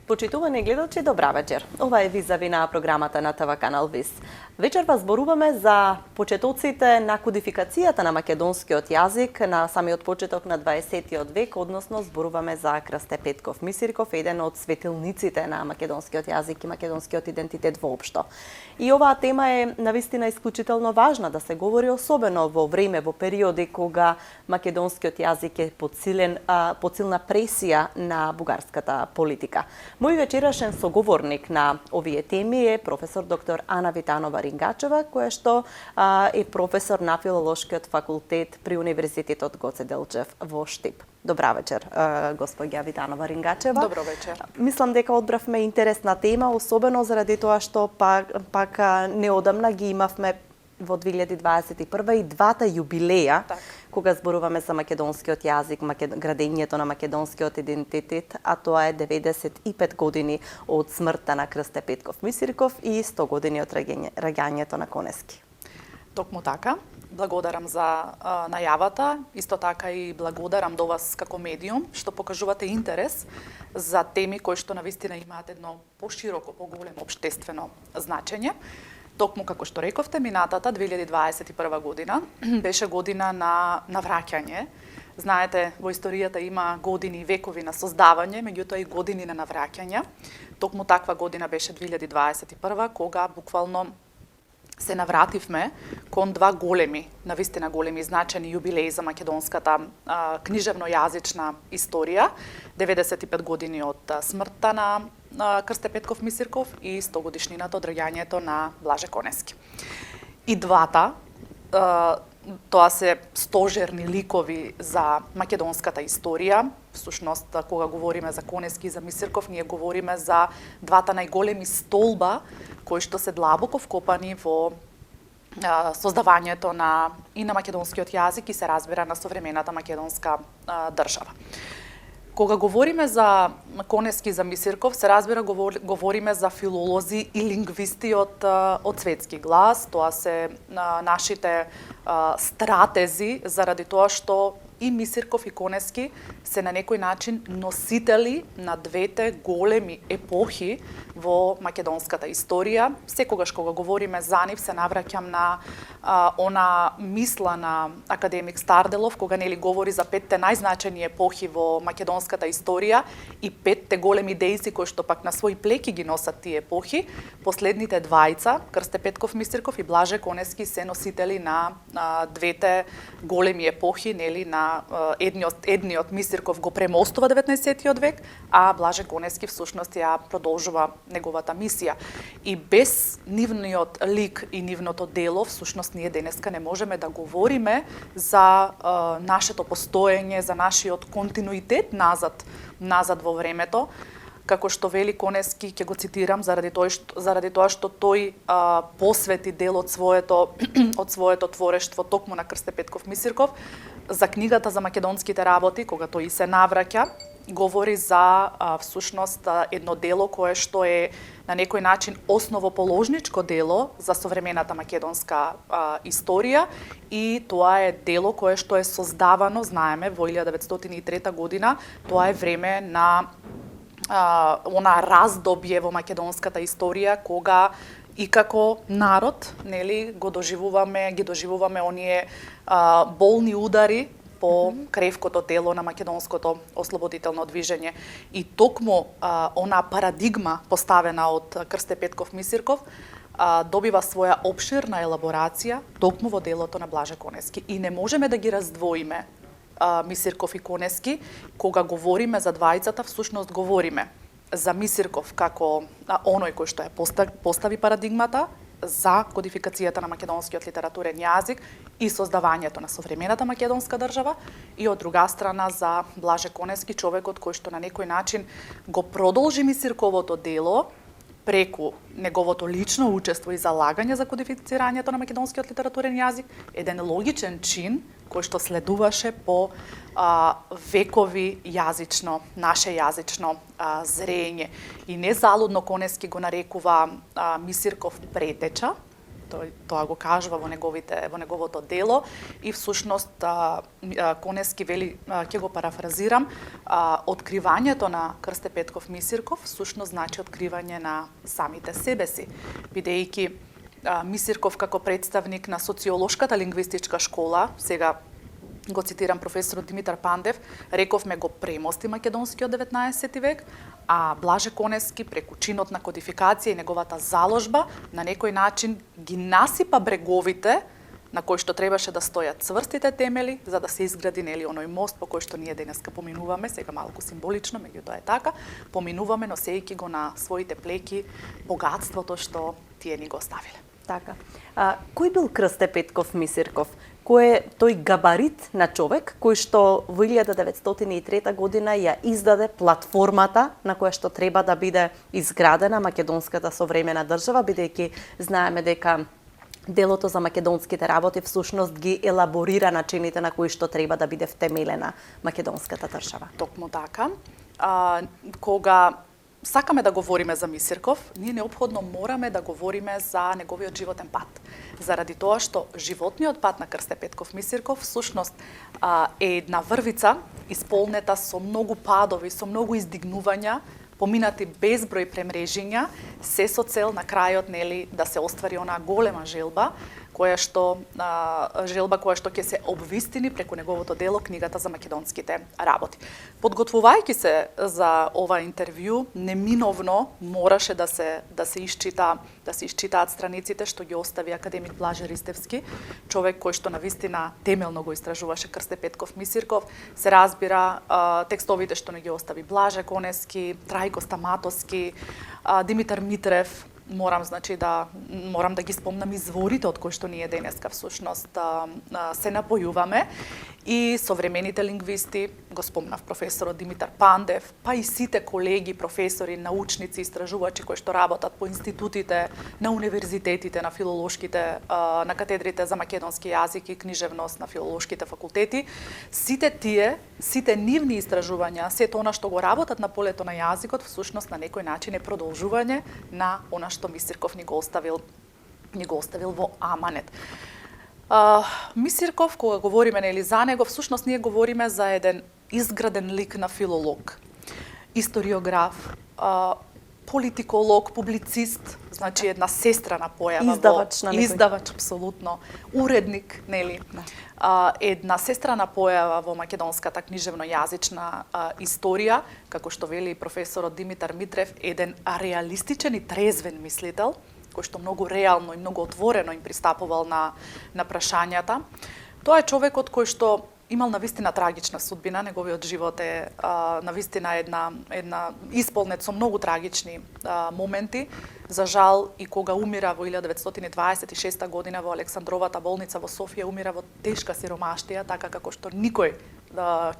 Почитувани гледачи, добра вечер. Ова е Визави на програмата на ТВ канал ВИС. Вечерва зборуваме за почетоците на кодификацијата на македонскиот јазик на самиот почеток на 20 век, односно зборуваме за Крсте Петков Мисирков, еден од светилниците на македонскиот јазик и македонскиот идентитет воопшто. И оваа тема е навистина исклучително важна да се говори, особено во време, во периоди кога македонскиот јазик е под силна пресија на бугарската политика. Мој вечерашен соговорник на овие теми е професор доктор Ана Витанова Рингачева, која што е професор на Филолошкиот факултет при Универзитетот Гоце Делчев во Штип. Добра вечер, господја Витанова Рингачева. Добро вечер. Мислам дека одбравме интересна тема, особено заради тоа што пак неодамна ги имавме во 2021 и двата јубилеја, кога зборуваме за македонскиот јазик, градењето на македонскиот идентитет, а тоа е 95 години од смртта на Крсте Петков Мисирков и 100 години од раѓањето на Конески. Токму така. Благодарам за најавата, исто така и благодарам до вас како медиум што покажувате интерес за теми кои што навистина имаат едно пошироко, поголемо општествено значење. Токму како што рековте, минатата 2021 година беше година на враќање. Знаете, во историјата има години и векови на создавање, меѓутоа и години на навраќање. Токму таква година беше 2021, кога буквално се навративме кон два големи, навистина големи значени јубилеи за македонската книжевно-јазична историја, 95 години од смртта на Крсте Петков Мисирков и 100 годишнината од раѓањето на Блаже Конески. И двата, тоа се стожерни ликови за македонската историја. Всушност, кога говориме за Конески и за Мисирков, ние говориме за двата најголеми столба кои што се длабоко вкопани во создавањето и на македонскиот јазик и се разбира на современата македонска држава. Кога говориме за Конески и за Мисирков, се разбира говориме за филолози и лингвисти од светски глас. Тоа се нашите стратези, заради тоа што и Мисирков и Конески се на некој начин носители на двете големи епохи во македонската историја. Секогаш кога говориме за нив се навраќам на она мисла на академик Старделов, кога нели говори за петте најзначени епохи во македонската историја и петте големи дејци кои што пак на своји плеки ги носат тие епохи. Последните двајца, Крсте Петков Мисирков и Блаже Конески, се носители на двете големи епохи, нели на едниот Мисирков го премостува 19 век, а Блаже Конески всушност ја продолжува неговата мисија. И без нивниот лик и нивното дело, всушност ние денеска не можеме да говориме за нашето постоење, за нашиот континуитет назад во времето. Како што вели Конески, ќе го цитирам заради тоа што тој посвети дел од своето творештво токму на Крсте Петков Мисирков. За книгата за македонските работи, кога тој се навраќа, говори за всушност едно дело кое што е на некој начин основоположничко дело за современата македонска историја, и тоа е дело кое што е создавано, знаеме, во 1903 година. Тоа е време на она раздобје во македонската историја кога и како народ, нели, ги доживуваме оние болни удари по кревкото тело на македонското ослободително движење. И токму она парадигма поставена од Крсте Петков Мисирков добива своја опширна елаборација токму во делото на Блаже Конески. И не можеме да ги раздвоиме Мисирков и Конески. Кога говориме за двајцата, всушност говориме за Мисирков како оној кој што ја постави парадигмата за кодификацијата на македонскиот литературен јазик и создавањето на современата македонска држава, и од друга страна за Блаже Конески, човекот кој што на некој начин го продолжи Мисирковото дело преку неговото лично учество и залагање за кодифицирањето на македонскиот литературен јазик, еден логичен чин кој што следуваше по векови јазично, наше јазично зрење. И незалудно Конески го нарекува Мисирков претеча, тоа го кажува во неговото дело, и всушност Конески вели, ќе го парафразирам, откривањето на Крсте Петков Мисирков всушност значи откривање на самите себе си, бидејќи Мисирков како представник на социолошката лингвистичка школа, сега го цитирам професорот Димитар Пандев, рековме го премости македонскиот 19 век, а Блаже Конески преку чинот на кодификација и неговата заложба на некој начин ги насипа бреговите на кои што требаше да стојат цврстите темели за да се изгради оној мост по кој што ние денеска поминуваме, сега малку символично, меѓутоа е така, поминуваме носејќи го на своите плеки богатството што тие ни го оставиле. Така. Кој бил Крсте Петков Мисирков? Кој е тој габарит на човек кој што во 1903 година ја издаде платформата на која што треба да биде изградена македонската современа држава, бидејќи знаеме дека делото за македонските работи всушност ги елаборира начините на кои што треба да биде втемелена македонската држава. Токму така. Кога сакаме да говориме за Мисирков, ние неопходно мораме да говориме за неговиот животен пат. Заради тоа што животниот пат на Крсте Петков Мисирков всушност е една врвица исполнета со многу падови, со многу издигнувања, поминати безброј премрежиња, се со цел на крајот да се оствари онаа голема желба која што ќе се обвистини преку неговото дело книгата за македонските работи. Подготвувајќи се за ова интервју, неминовно мораше да се исчитаат страниците што ги остави академик Блаже Ристевски, човек кој што навистина темелно го истражуваше Крсте Петков Мисирков. Се разбира текстовите што не ги остави Блаже Конески, Трајко Стаматовски, Димитар Митрев. Морам да ги спомнам изворите од кои што ние денеска всушност се напојуваме, и современите лингвисти, го спомнав професорот Димитар Пандев, па и сите колеги, професори, научници, истражувачи кои што работат по институтите, на универзитетите, на филолошките, на катедрите за македонски јазик и книжевност на филолошките факултети, сите нивни истражувања, сето она што го работат на полето на јазикот, всушност на некој начин е продолжување на она што Мисирков ни го оставил во аманет. Мисирков, кога говориме за него, всушност ние говориме за еден изграден лик на филолог, историограф, политиколог, публицист, значи една сестрана појава, издавач апсолутно, уредник, една сестрана појава во македонската книжевно-јазична историја, како што вели професорот Димитар Митрев, еден реалистичен и трезвен мислител, кој што многу реално и многу отворено им пристапувал на прашањата. Тоа е човекот кој што имал навистина трагична судбина, неговиот живот е навистина една исполнет со многу трагични моменти. За жал, и кога умира во 1926 година во Александровата болница во Софија, умира во тешка сиромаштија, така како што никој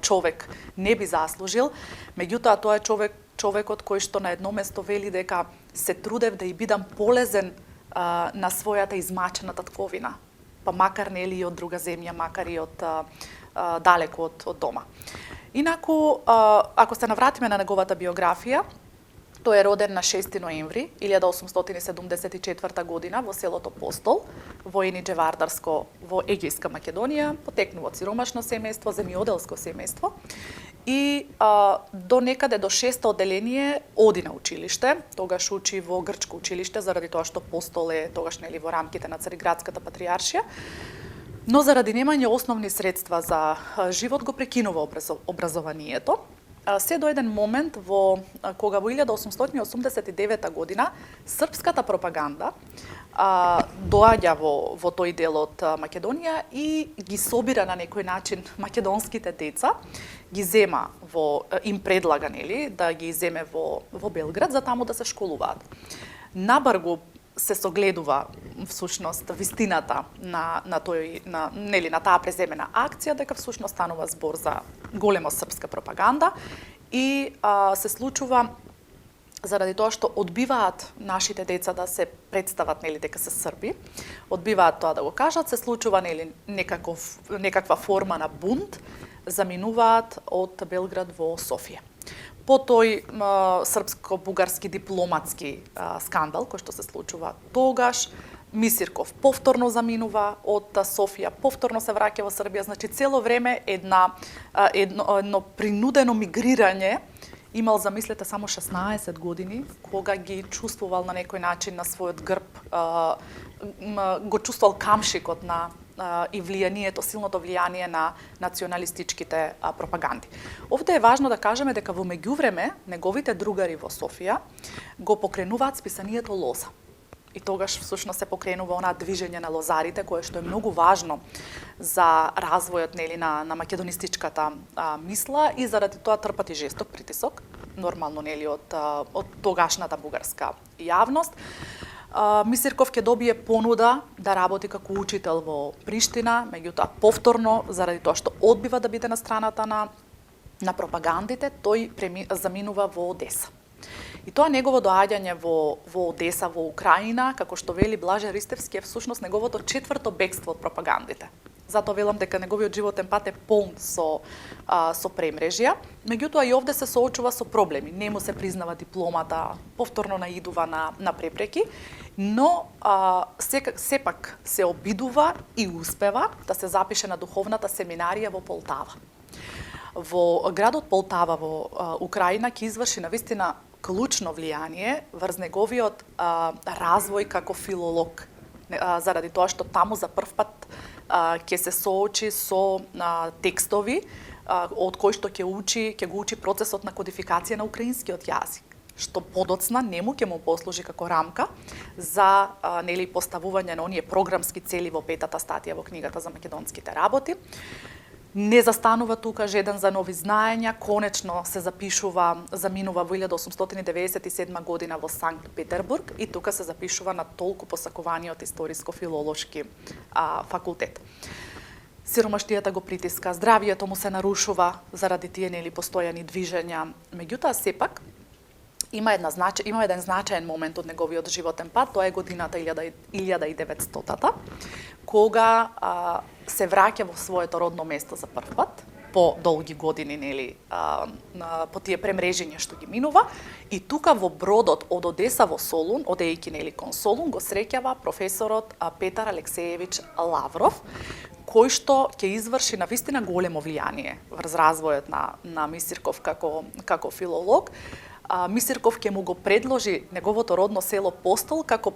човек не би заслужил. Меѓутоа, тоа е човекот кој што на едно место вели дека се трудев да и бидам полезен на својата измачена татковина, па макар нели и од друга земја, макар и од далеко од дома. Инаку, ако се навратиме на неговата биографија, тој е роден на 6 ноември 1874 година во селото Постол, во Енидже Вардарско, во Егејска Македонија, потекнува од сиромашно семејство, земјоделско семејство, и до некаде до 6-то одделение оди на училиште, тогаш учи во грчко училиште, заради тоа што Постол е тогаш во рамките на Цариградската патријаршија, но заради немање основни средства за живот го прекинува образованието. Се до еден момент кога во 1889 година српската пропаганда доаѓа во тој дел од Македонија и ги собира на некој начин македонските деца, ги зема им предлага да ги земе во Белград за таму да се школуваат. Набргу се согледува всушност вистината на таа преземена акција, дека всушност станува збор за голема српска пропаганда, и се случува заради тоа што одбиваат нашите деца да се представат нели дека се Срби, одбиваат тоа да го кажат, се случува нели некаква форма на бунт, заминуваат од Белград во Софија. По тој српско-бугарски дипломатски скандал кој што се случува тогаш, Мисирков повторно заминува од Софија, повторно се враќа во Србија, значи цело време едно принудено мигрирање. Имал, замислете, само 16 години, кога ги чувствувал на некој начин на својот грб, го чувствувал камшикот на и влијанието, силното влијание на националистичките пропаганди. Овде е важно да кажеме дека во меѓувреме неговите другари во Софија го покренуваат списанието Лоза. И тогаш всушност се покренува онаа движење на лозарите, кое што е многу важно за развојот нели на македонистичката мисла и заради тоа трпат и жесток притисок, нормално нели од тогашната бугарска јавност. Мисирков ќе добие понуда да работи како учител во Приштина, меѓутоа повторно заради тоа што одбива да биде на страната на пропагандите, тој заминува во Одеса. И тоа негово доаѓање во Одеса, во Украина, како што вели Блаже Ристевски, е всушност неговото четврто бегство од пропагандите. Затоа велам дека неговиот животен пат е полн со премрежја. Меѓутоа и овде се соочува со проблеми. Не му се признава дипломата, повторно наидува на препреки, но сепак се обидува и успева да се запише на духовната семинарија во Полтава. Во градот Полтава во Украина ќе изврши навистина клучно влијание врз неговиот развој како филолог, заради тоа што таму за прв пат ќе се соочи со текстови од кои што ќе го учи процесот на кодификација на украинскиот јазик, што подоцна нему ќе му послужи како рамка за нели поставување на оние програмски цели во петата статија во книгата за македонските работи. Не застанува тука жеден за нови знаења, конечно се заминува во 1897 година во Санкт Петербург и тука се запишува на толку посакуваниот историско-филолошки факултет. Сиромаштијата го притиска, здравието му се нарушува заради тие нели постојани движења, меѓутоа сепак има еден значаен момент од неговиот животен пат, тоа е годината 1900-та, кога се враќа во своето родно место за прв пат, по долги години нели по тие премрежења што ги минува, и тука во бродот од Одеса во Солун, одејќи нели кон Солун, го среќава професорот Петар Алексеевич Лавров, кој што ќе изврши навистина големо влијание врз развојот на Мисирков како филолог. Мисирков ќе му го предложи неговото родно село Постол како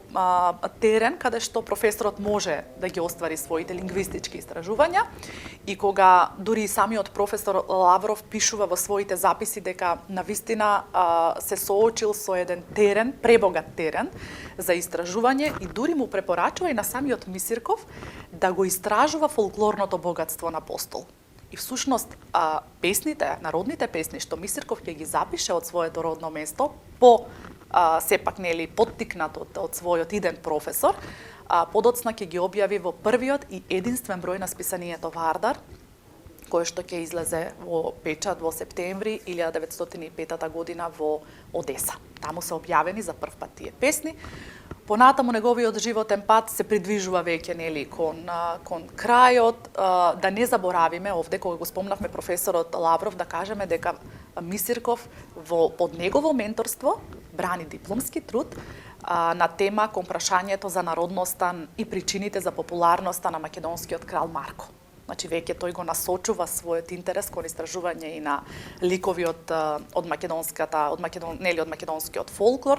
терен каде што професорот може да ги оствари своите лингвистички истражувања, и кога дури и самиот професор Лавров пишува во своите записи дека навистина се соочил со еден терен, пребогат терен за истражување, и дури му препорачува и на самиот Мисирков да го истражува фолклорното богатство на Постол. И всушност песните, народните песни што Мисирков ќе ги запише од своето родно место, сепак нели поттикнат од својот иден професор, подоцна ќе ги објави во првиот и единствен број на списанието Вардар, кој што ќе излезе во печат во септември 1905 година во Одеса. Таму се објавени за прв пат тие песни. Понатаму неговиот животен пат се придвижува веќе нели кон крајот. Да не заборавиме овде, кога го спомнавме професорот Лавров, да кажеме дека Мисирков под негово менторство брани дипломски труд на тема кон прашањето за народноста и причините за популарноста на македонскиот крал Марко. Значи веќе тој го насочува својот интерес кон истражување и на ликови од македонскиот фолклор.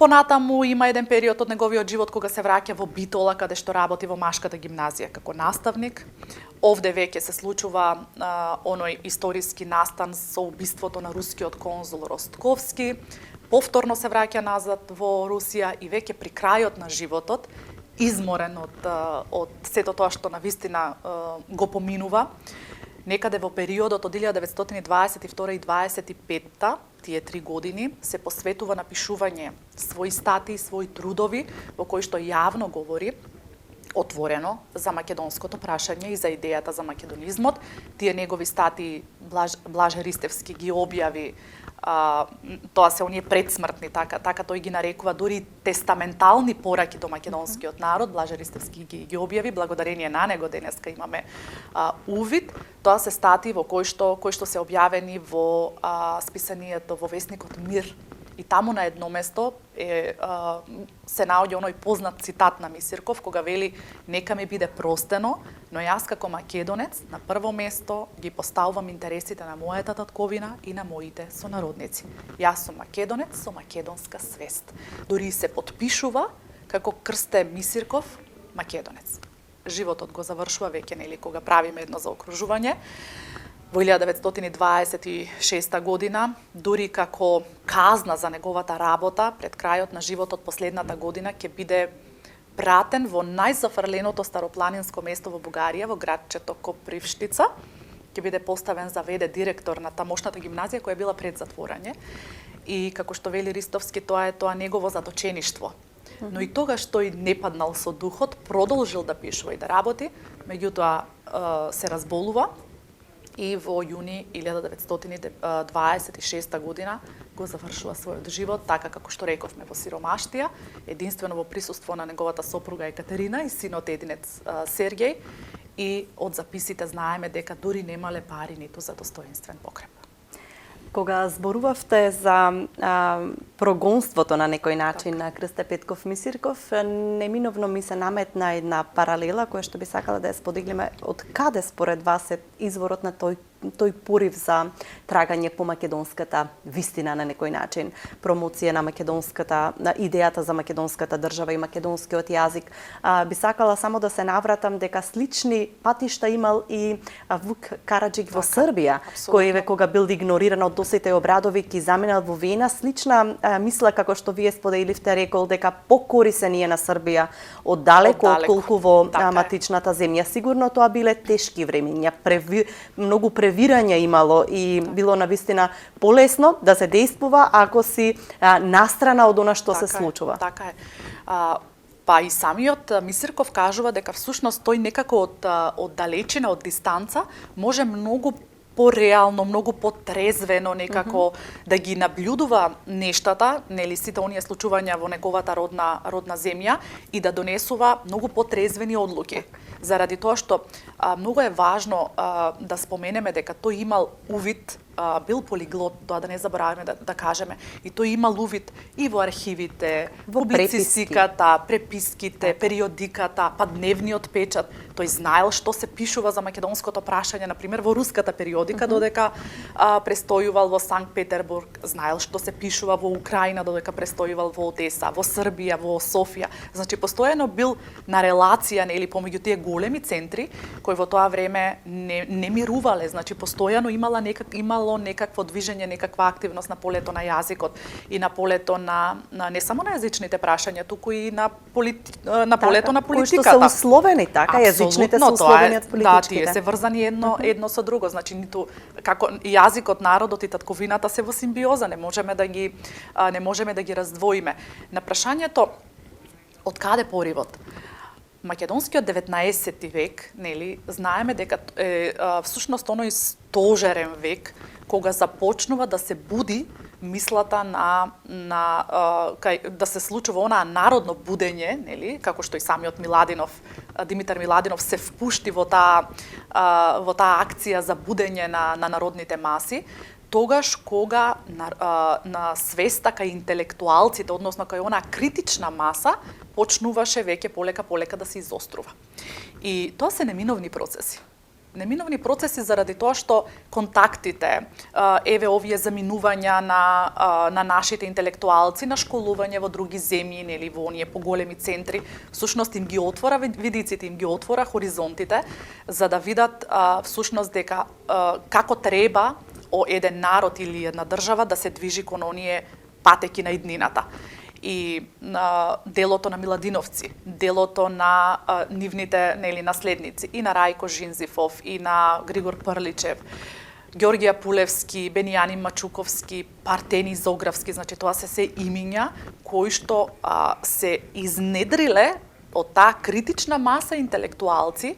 Понатаму има еден период од неговиот живот кога се враќа во Битола, каде што работи во Машката гимназија како наставник. Овде веќе се случува оној историски настан со убиството на рускиот конзул Ростковски. Повторно се враќа назад во Русија и веќе при крајот на животот, изморен од сето тоа што навистина го поминува, некаде во периодот од 1922 и 1925, тие 3 години, се посветува на пишување своји статии, своји трудови, во кои што јавно говори отворено за македонското прашање и за идејата за македонизмот. Тие негови статии Блаже Ристевски ги објави тоа се оние предсмртни, така тој ги нарекува дури тестаментални пораки до македонскиот народ. Блаже Ристевски ги објави, благодарение на него денеска имаме увид. Тоа се статии во кои што се објавени во списанието во весникот Мир. И таму на едно место се наоѓа оној познат цитат на Мисирков, кога вели: "Нека ми биде простено, но јас како македонец на прво место ги поставувам интересите на мојата татковина и на моите сонародници. Јас сум македонец со македонска свест." Дури се потпишува како Крсте Мисирков македонец. Животот го завршува веќе, нели, кога правиме едно заокружување. Во 1926 година, дури како казна за неговата работа, пред крајот на животот последната година ќе биде пратен во најзафрленото старопланинско место во Бугарија, во градчето Копривштица. Ќе биде поставен за веде директор на тамошната гимназија која била пред затворање. И како што вели Ристовски, тоа е негово заточеништво. Но и тогаш тој не паднал со духот, продолжил да пишува и да работи, меѓутоа се разболува. И во јуни 1926 година го завршува својот живот, така како што рековме, во сиромаштија, единствено во присуство на неговата сопруга Екатерина и синот единец Сергеј. И од записите знаеме дека дури немале пари ниту за достоинствен погреб. Кога зборувавте за прогонството на некој начин на Крсте Петков Мисирков, неминовно ми се наметна една паралела која што би сакала да ја споделиме. Од каде според вас е изворот на тој порив за трагање по македонската вистина на некој начин, промоција на македонската, на идејата за македонската држава и македонскиот јазик? Би сакала само да се навратам дека слични патишта имал и Вук Караџик во Србија, кој кога бил игнориран од Доситеј Обрадовиќ и заминал во Вена, слична мисла како што вие споделивте, рекол дека покорисен е на Србија оддалеку отколку во матичната земја. Сигурно тоа биле тешки времиња, многу превирање имало и било навистина полесно да се дејствува ако си настрана од она што се случува. Така е. Па и самиот Мисирков кажува дека всушност тој некако од далечина, од дистанца, може многу пореално, многу потрезвено некако да ги наблюдува нештата, нели сите оние случувања во неговата родна земја и да донесува многу потрезвени одлуки. Заради тоа што многу е важно да споменеме дека тој имал увид, бил полиглот, тоа да не забораваме да кажеме, и тој имал увид и во архивите, во публицистиката, преписките, периодиката, па дневниот печат. Тој знаел што се пишува за македонското прашање, например во руската периодика, додека престојувал во Санкт Петербург, знаел што се пишува во Украина, додека престојувал во Одеса, во Србија, во Софија. Значи постојано бил на релација, нели, помеѓу тие големи центри кои во тоа време не мирувале, значи постојано имало некакво движење, некаква активност на полето на јазикот и на полето на не само на јазичните прашања, туку и на полето на политиката. Кои што се условени, така, јазичните се условени од политичките. Да, тие се врзани едно со друго, значи ниту како јазикот, народот и татковината се во симбиоза, не можеме да ги раздвоиме. На прашањето од каде поривот? Македонскиот 19 век, нели, знаеме дека е всушност оној стожерен век кога започнува да се буди мислата да се случува онаа народно будење, нели, како што и самиот Димитар Миладинов се впушти во таа акција за будење на народните маси, тогаш кога на свеста кај интелектуалците, односно кај онаа критична маса, почнуваше веќе полека да се изострува. И тоа се неминовни процеси. Неминовни процеси заради тоа што контактите, еве овие заминувања на нашите интелектуалци, на школување во други земји, нели, во оние поголеми центри, всушност им ги отвора видиците, им ги отвора хоризонтите, за да видат всушност дека како треба еден народ или една држава да се движи кон оние патеки на иднината. И делото на Миладиновци, делото на нивните, нели, наследници, и на Рајко Жинзифов, и на Григор Прличев, Ѓорѓија Пулевски, Бенијанин Мачуковски, Партени Зографски, значи тоа се имиња кои што се изнедриле од таа критична маса интелектуалци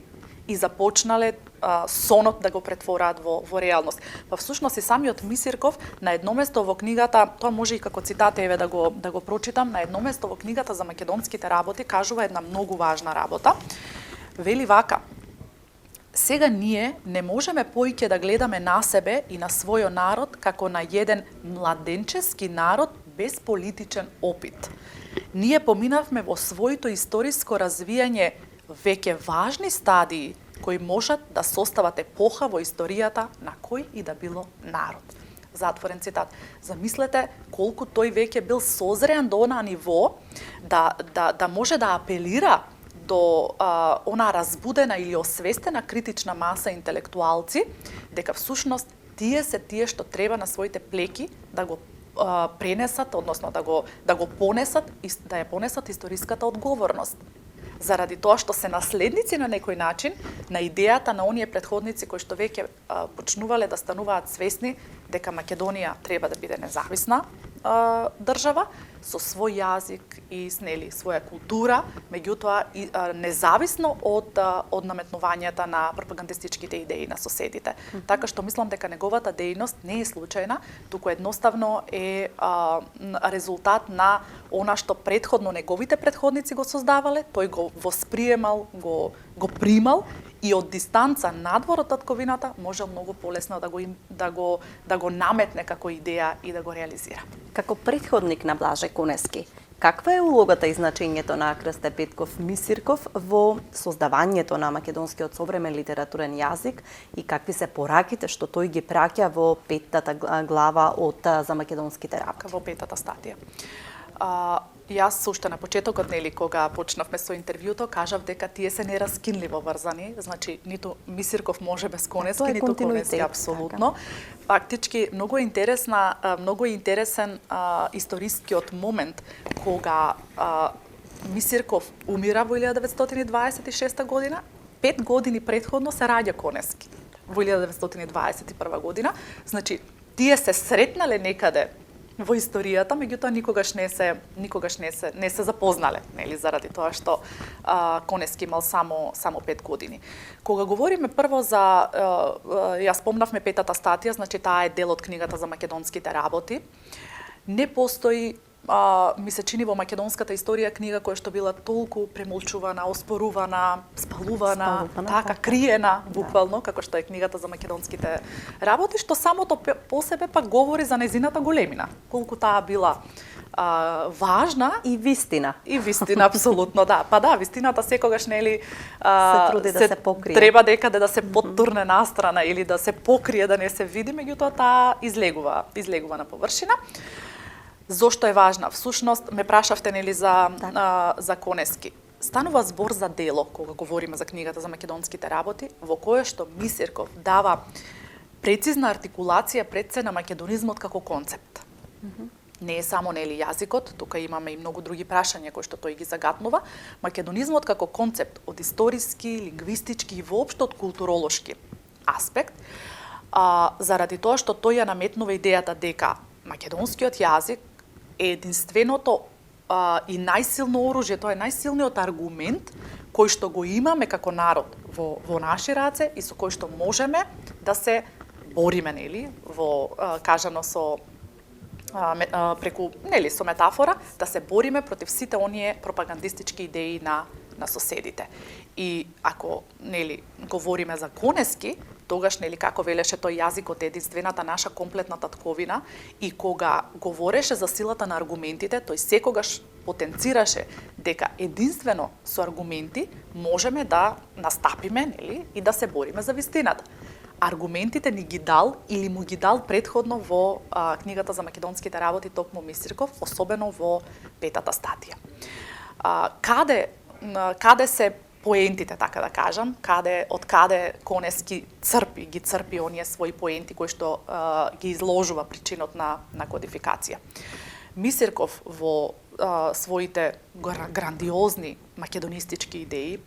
и започнале сонот да го претвораат во реалност. Па всушност и самиот Мисирков на едно место во книгата, тоа може и како цитат еве да го прочитам, на едно место во книгата за македонските работи кажува една многу важна работа. Вели вака: сега ние не можеме поиќе да гледаме на себе и на својот народ како на еден младенчески народ без политичен опит. Ние поминавме во своето историско развијање веќе важни стадии кои можат да состават епоха во историјата на кој и да било народ. Затворен цитат. Замислете колку тој веќе бил созреан до она ниво да може да апелира до она разбудена или освестена критична маса интелектуалци, дека всушност тие се тие што треба на своите плеки да го пренесат, односно да го понесат и да ја понесат историската одговорност. Заради тоа што се наследници на некој начин на идејата на оние претходници кои што веќе почнувале да стануваат свесни дека Македонија треба да биде независна држава со свој јазик и своја култура, меѓутоа независно од наметнувањата на пропагандистичките идеи на соседите. Така што мислам дека неговата дејност не е случајна, туку едноставно е резултат на она што предходно неговите предходници го создавале, тој го восприемал, го примал и од дистанца надвор од татковината можел многу полесно да го наметне како идеја и да го реализира. Како претходник на Блаже Конески, каква е улогата и значењето на Крсте Петков Мисирков во создавањето на македонскиот современ литературен јазик и какви се пораките што тој ги праќа во петтата глава од за македонските работи? Во петата статија. Јас уште на почетокот, кога почнавме со интервјуто, кажав дека тие се нераскинливо врзани, значи ниту Мисирков може без Конески, ниту Конески апсолутно. Фактички многу е интересен историскиот момент кога Мисирков умира во 1926 година, 5 години претходно се раѓа Конески во 1921 година. Значи тие се сретнале некаде во историјата, меѓутоа никогаш не се запознале, заради тоа што Конески имал само 5 години. Кога говориме прво за ја спомнавме петата статија, значи таа е дел од книгата за македонските работи. Не постои ми се чини во македонската историја книга која што била толку премолчувана, оспорувана, спалувана, така криена буквално, како што е книгата за македонските работи, што самото по себе пак говори за нејзината големина, колку таа била важна и вистина. И вистина апсолутно, да. Па да, вистината секогаш се труди да се покрие. Треба некаде да се поттурне настрана или да се покрие, да не се види, меѓутоа таа излегува на површина. Зошто е важна? Всушност ме прашавте за Конески. Станува збор за дело кога говориме за книгата за македонските работи, во кое што Мисирков дава прецизна артикулација пред се на македонизмот како концепт. Не е само јазикот, тука имаме и многу други прашања кои што тој ги загатнува. Македонизмот како концепт од историски, лингвистички и воопшто од културолошки аспект, заради тоа што тој ја наметнува идејата дека македонскиот јазик е единственото и најсилно оружје, тоа е најсилниот аргумент кој што го имаме како народ во наши раце и со кој што можеме да се бориме, кажано со преку со метафора, да се бориме против сите оние пропагандистички идеи на соседите. И ако говориме за Конески, тогаш како велеше тој јазикот е единствената наша комплетна татковина и кога говореше за силата на аргументите, тој секогаш потенцираше дека единствено со аргументи можеме да настапиме и да се бориме за вистината. Аргументите ни ги дал или му ги дал предходно во книгата за македонските работи токму Мисирков, особено во петата статија. Каде се поентите, така да кажам, од каде Конески ги црпи оние своји поенти кои што ги изложува причинот на кодификација. Мисирков во своите грандиозни македонистички идеи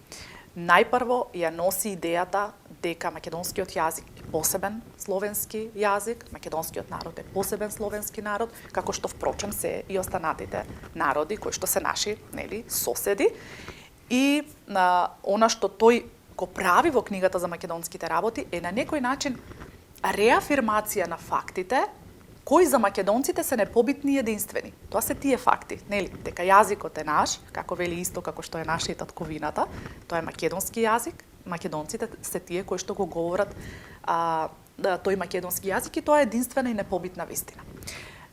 најпрво ја носи идејата дека македонскиот јазик е посебен словенски јазик, македонскиот народ е посебен словенски народ, како што впрочем се и останатите народи кои што се наши, соседи. И она што тој го прави во книгата за македонските работи е на некој начин реафирмација на фактите кои за македонците се непобитни и единствени. Тоа се тие факти, нели? Дека јазикот е наш, како вели исто како што е наша и татковината, тоа е македонски јазик, македонците се тие кои што го говорат тој македонски јазик и тоа е единствена и непобитна вистина.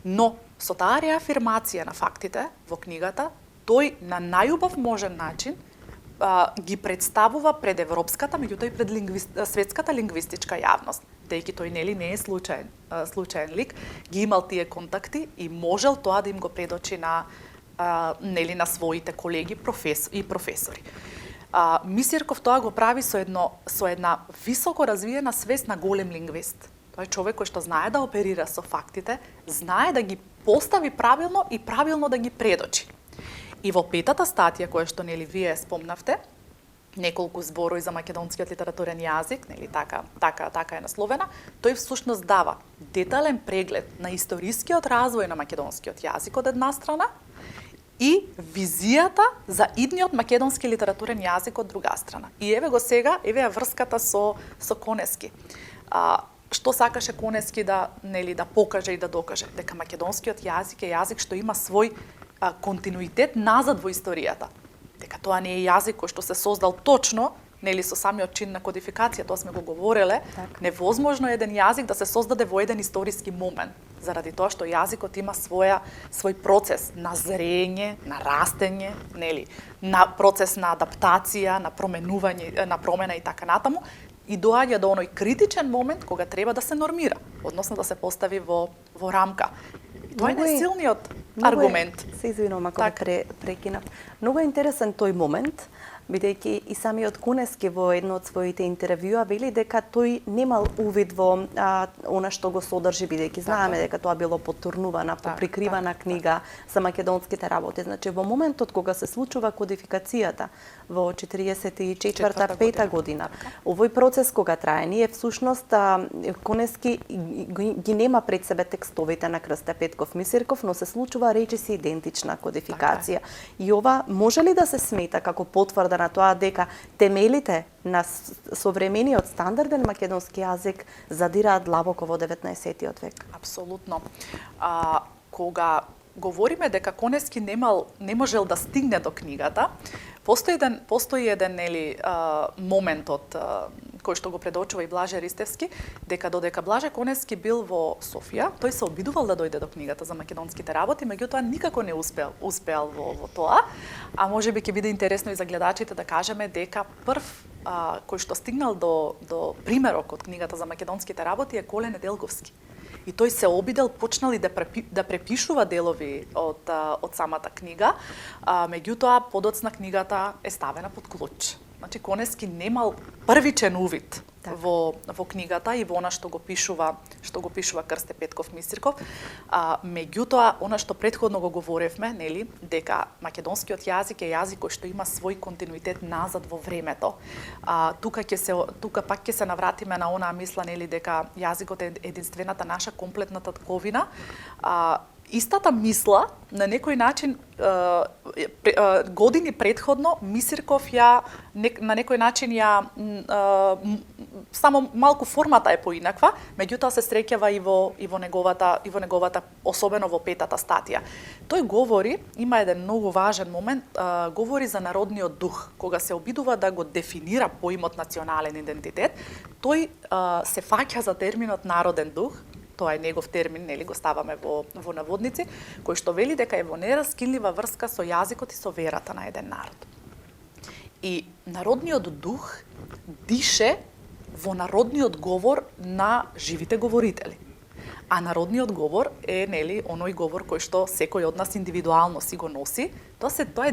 Но со таа реафирмација на фактите во книгата, тој на најубав можен начин ги представува пред европската, меѓутоа и пред светската лингвистичка јавност, дејќи тој нели не е случаен лик, ги имал тие контакти и можел тоа да им го предочи на нели на своите колеги и професори. Мисирков тоа го прави со една високо развиена свест на голем лингвист. Тој е човек кој што знае да оперира со фактите, знае да ги постави правилно и правилно да ги предочи. И во петата статија која што нели вие спомнавте, неколку зборови за македонскиот литературен јазик, нели така е насловена, тој всушност дава детален преглед на историскиот развој на македонскиот јазик од една страна и визијата за идниот македонски литературен јазик од друга страна. И еве го сега, еве ја врската со Конески. Што сакаше Конески да покаже и да докаже? Дека македонскиот јазик е јазик што има свој континуитет назад во историјата. Дека тоа не е јазик кој што се создал точно, нели со самиот чин на кодификација, тоа сме го говореле, невозможно е еден јазик да се создаде во еден историски момент, заради тоа што јазикот има свој процес на зрење, на растење, нели, на процес на адаптација, на променување, на промена и така натаму, и доаѓа до оној критичен момент кога треба да се нормира, односно да се постави во рамка. Тоа е најсилниот аргумент. Се извинувам ако прекинав. Многу е интересен тој момент, бидејќи и самиот Кунески во едно од своите интервјуа вели дека тој немал увид во она што го содржи, бидејќи знаеме дека тоа било потурнувана, поприкривана книга за македонските работи. Значи во моментот кога се случува кодификацијата во 44-5 година, овој процес кога трае, ние всушност Кунески ги нема пред себе текстовите на Крсте Петков Мисирков, но се случува речиси идентична кодификација. И ова може ли да се смета како потврда на тоа дека темелите на современиот стандарден македонски јазик задираат длабоко во 19-тиот век? Апсолутно. Кога говориме дека Конески не можел да стигне до книгата, постои еден момент од кој што го предочува и Блаже Ристевски, дека додека Блаже Конески бил во Софија, тој се обидувал да дојде до книгата за македонските работи, меѓутоа никако не успеал во тоа. А можеби ќе биде интересно и за гледачите да кажеме дека прв кој што стигнал до примерок од книгата за македонските работи е Коле Неделговски. И тој се обидел, почнал и да препишува делови од самата книга, меѓутоа подоцна книгата е ставена под клуч. Значи Конески немал првичен увид во книгата и во она што го пишува Крсте Петков Мисирков. Меѓутоа, она што претходно го говоревме, нели, дека македонскиот јазик е јазик кој што има свој континуитет назад во времето. Тука пак ќе се навратиме на онаа мисла, нели, дека јазикот е единствената наша комплетна татковина. Истата мисла, на некој начин, години предходно, Мисирков на некој начин само малку формата е поинаква, меѓутоа се среќава и во неговата, особено во петата статија. Тој говори, има еден многу важен момент, говори за народниот дух. Кога се обидува да го дефинира поимот национален идентитет, тој се фаќа за терминот народен дух. Тоа е негов термин, нели го ставаме во наводници, кој што вели дека е во нераскинлива врска со јазикот и со верата на еден народ. И народниот дух дише во народниот говор на живите говорители. А народниот говор е, нели, оној говор кој што секој од нас индивидуално си го носи, тоа е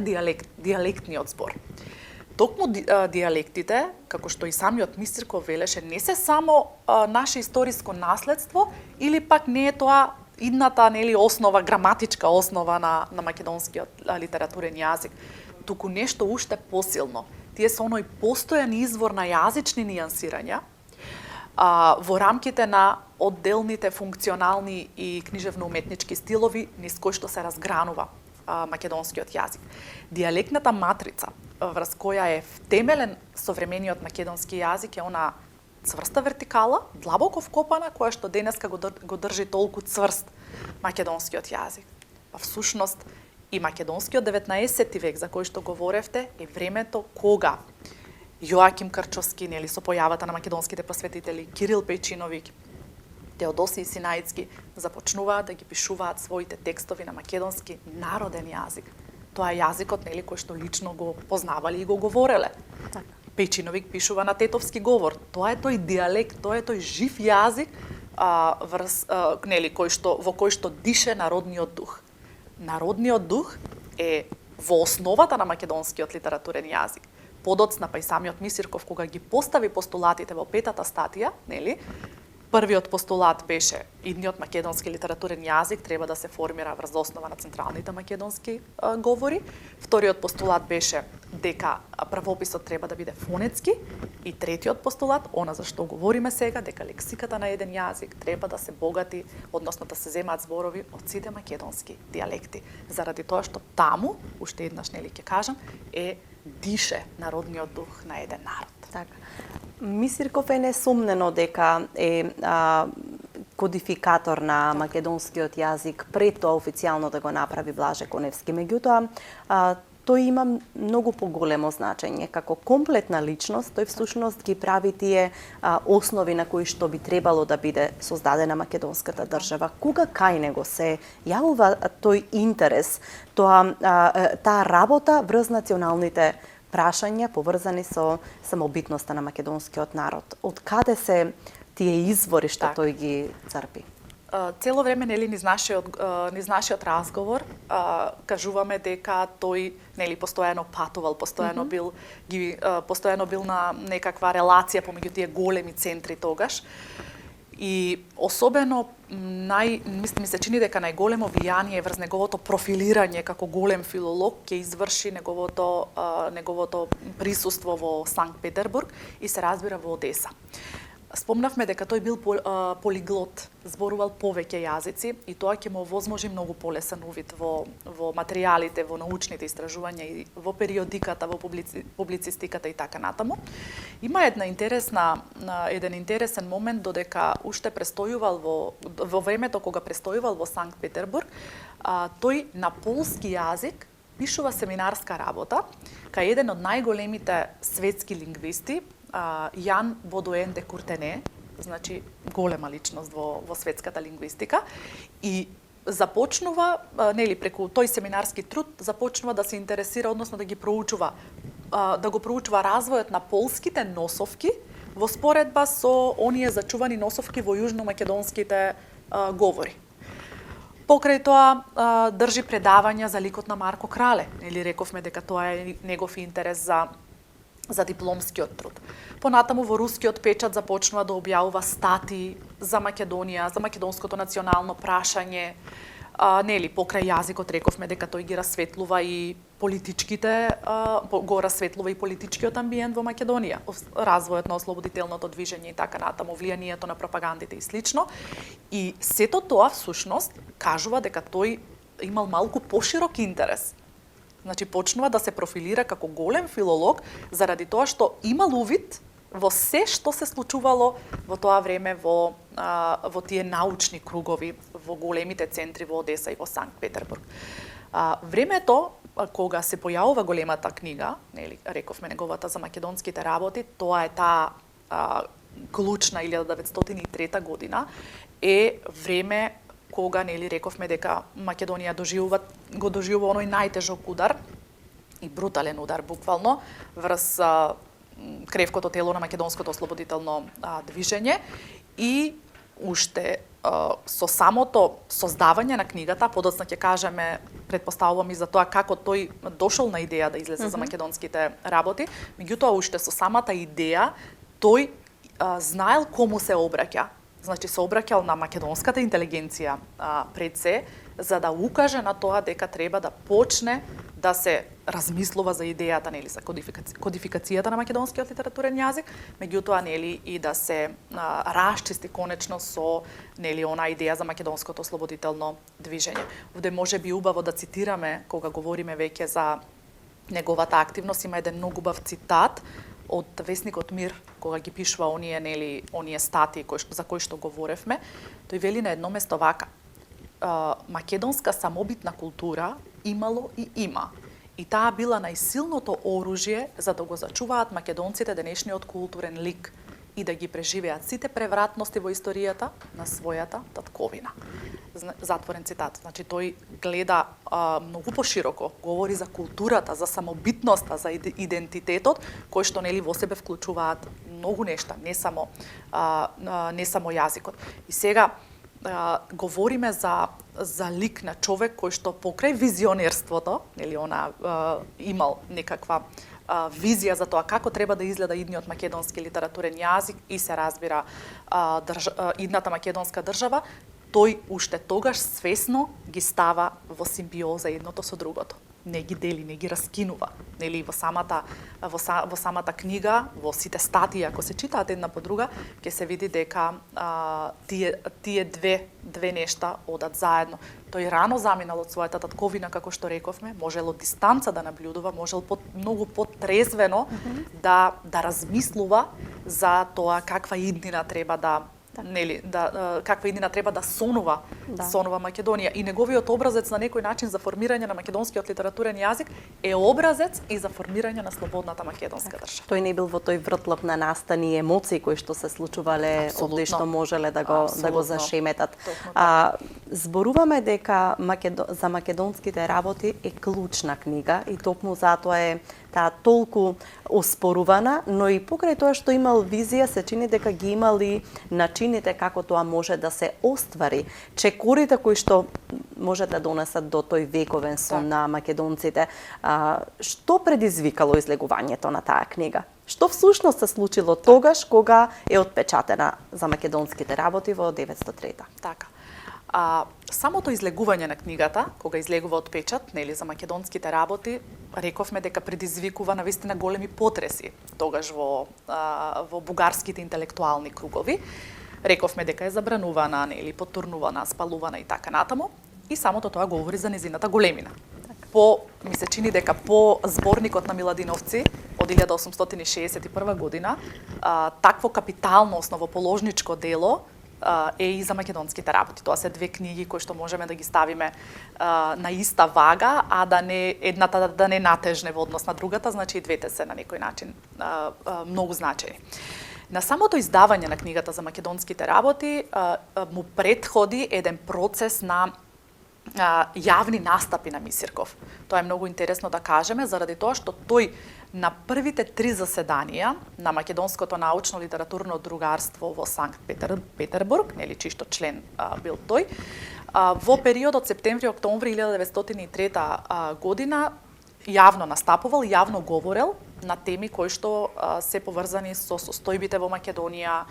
диалектниот збор. Токму диалектите, како што и самиот Мисирков велеше, не се само наше историско наследство или пак не е тоа идната, нели, основа, граматичка основа на македонскиот литературен јазик, туку нешто уште посилно. Тие се оној постојан извор на јазични нијансирања во рамките на одделните функционални и книжевно-уметнички стилови низ кои што се разгранува македонскиот јазик. Диалектната матрица врз која е втемелен современиот македонски јазик е она цврста вертикала, длабоко вкопана, која што денеска го држи толку цврст македонскиот јазик. Па всушност и македонскиот 19 век за кој што говоревте е времето кога Јоаким Крчовски, нели, со појавата на македонските просветители, Кирил Пејчиновиќ, Теодосиј Синаицки започнуваат да ги пишуваат своите текстови на македонски народен јазик. Тоа е јазикот, нели, кој што лично го познавале и го говореле. Така. Пејчиновиќ пишува на тетовски говор. Тоа е тој дијалект, тоа е тој жив јазик, нели, во кој што дише народниот дух. Народниот дух е во основата на македонскиот литературен јазик. Подоцна, па и самиот Мисирков, кога ги постави постулатите во петата статија, нели, првиот постулат беше идниот македонски литературен јазик треба да се формира врз основа на централните македонски говори. Вториот постулат беше дека правописот треба да биде фонетски. И третиот постулат, она за што говориме сега, дека лексиката на еден јазик треба да се богати, односно да се земаат зборови од сите македонски дијалекти. Заради тоа што таму, уште еднаш, нели, ќе кажам, дише народниот дух на еден народ. Така. Мисирков е несумнено дека е кодификатор на македонскиот јазик пред тоа официјално да го направи Блаже Коневски. Меѓутоа, тој има многу поголемо значење. Како комплетна личност, тој всушност ги прави тие основи на кои што би требало да биде создадена македонската држава. Кога кај него се јавува тој интерес, таа работа врз националните прашања поврзани со самобитноста на македонскиот народ? Од каде се тие извори што тој ги црпи? Цело време, нели, низ нашиот разговор кажуваме дека тој, нели, постојано патувал, постојано бил на некаква релација помеѓу тие големи центри тогаш. И особено ми се чини дека најголемо влијание врз неговото профилирање како голем филолог ќе изврши неговото присуство во Санкт Петербург и се разбира во Одеса. Спомнавме дека тој бил полиглот, зборувал повеќе јазици и тоа ќе му овозможи многу полесен увид во материјалите, во научните истражувања и во периодиката, во публицистиката и така натаму. Има еден интересен момент додека уште престојувал во времето кога престојувал во Санкт Петербург, тој на полски јазик пишува семинарска работа кај еден од најголемите светски лингвисти, Јан Бодуен де Куртене, значи голема личност во светската лингвистика, и започнува, нели, преку тој семинарски труд започнува да се интересира, односно да го проучува развојот на полските носовки во споредба со оние зачувани носовки во јужномакедонските говори. Покрај тоа држи предавања за ликот на Марко Крале, нели, рековме дека тоа е негов интерес за дипломскиот труд. Понатаму во рускиот печат започнува да објавува статии за Македонија, за македонското национално прашање. Нели, покрај јазикот рековме дека тој ги расветлува и политичкиот амбиент во Македонија, развојот на ослободителното движење и така натаму, влијанието на пропагандите и слично. И сето тоа всушност кажува дека тој имал малку поширок интерес. Значи, почнува да се профилира како голем филолог заради тоа што имал увид во се што се случувало во тоа време во тие научни кругови во големите центри во Одеса и во Санкт Петербург. Времето кога се појавува големата книга, нели, рековме неговата за македонските работи, тоа е таа клучна 1903 година, е време кога, нели, рековме дека Македонија го доживува оној најтежок удар и брутален удар буквално врз кревкото тело на македонското ослободително движење и уште со самото создавање на книгата, подоцна ќе кажеме, предпоставувам и за тоа како тој дошол на идеја да излезе за македонските работи, меѓутоа уште со самата идеја тој знаел кому се обраќа. Значи се обраќал на македонската интелигенција пред се, за да укаже на тоа дека треба да почне да се размислува за идејата, нели, за кодификацијата на македонскиот литературен јазик, меѓутоа, нели, и да се расчисти конечно со, нели, онаа идеја за македонското ослободително движење. Овде може би убаво да цитираме кога говориме веќе за неговата активност, има еден многу убав цитат од весникот Мир, кога ги пишува оние статии за кои што говоревме. Тој вели на едно место вака: македонска самобитна култура имало и има. И таа била најсилното оружје за да го зачуваат македонците денешниот културен лик и да ги преживеат сите превратности во историјата на својата татковина. Затворен цитат. Значи, тој гледа многу пошироко, говори за културата, за самобитноста, за идентитетот, кој што нели во себе вклучуваат многу нешта, не само јазикот. И сега говориме за лик на човек кој што покрај визионерството, нели она имал некаква визија за тоа како треба да изгледа идниот македонски литературен јазик и се разбира идната македонска држава, тој уште тогаш свесно ги става во симбиоза едното со другото. Не ги дели, не ги раскинува. Нели во самата книга, во сите статии, ако се читаат една по друга, ќе се види дека тие две нешта одат заедно. Тој рано заминал од својата татковина, како што рековме, можел од дистанца да наблюдува, можел многу потрезвено да размислува за тоа каква иднина треба каква иднина треба да сонува Македонија. И неговиот образец на некој начин за формирање на македонскиот литературен јазик е образец и за формирање на слободната македонска држава. Тој не бил во тој вртлоп на настани емоции кои што се случувале, од што можеле да го зашеметат. Зборуваме дека за македонските работи е клучна книга и токму затоа е таа толку оспорувана, но и покрај тоа што имал визија, се чини дека ги имали начините како тоа може да се оствари. Чекорите кои што може да донесат до тој вековен сон на македонците. Што предизвикало излегувањето на таа книга? Што всушност се случило тогаш кога е отпечатена за македонските работи во 903-та? Така. Самото излегување на книгата, кога излегува од печат, нели, за македонските работи, рековме дека предизвикува навистина големи потреси тогаш во бугарските интелектуални кругови. Рековме дека е забранувана, нели, потурнувана, спалувана и така натаму. И самото тоа говори за незината големина. Ми се чини дека по зборникот на Миладиновци од 1861 година, такво капитално основоположничко дело е и за македонските работи. Тоа се две книги кои што можеме да ги ставиме на иста вага, а едната да не натежне во однос на другата, значи и двете се на некој начин многу значајни. На самото издавање на книгата за македонските работи му претходи еден процес на јавни настапи на Мисирков. Тоа е многу интересно да кажеме, заради тоа што тој на првите 3 заседанија на Македонското научно-литературно другарство во Санкт Петербург, нели чисто член бил тој, во периодот септември-октомври 1903 година јавно настапувал, јавно говорел на теми кои што се поврзани со состојбите во Македонија,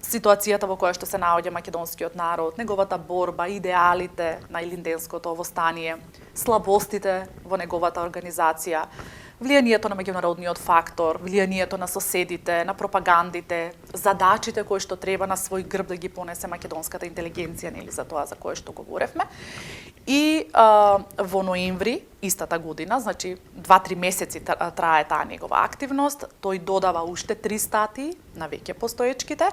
ситуацијата во која што се наоѓа македонскиот народ, неговата борба, идеалите на илинденското востание, слабостите во неговата организација, влијанието на меѓународниот фактор, влијанието на соседите, на пропагандите, задачите кои што треба на свој грб да ги понесе македонската интелигенција, нели, за тоа за кое што говоревме. И во ноември истата година, значи 2-3 месеци трае таа негова активност, тој додава уште 3 статии на веќе постоечките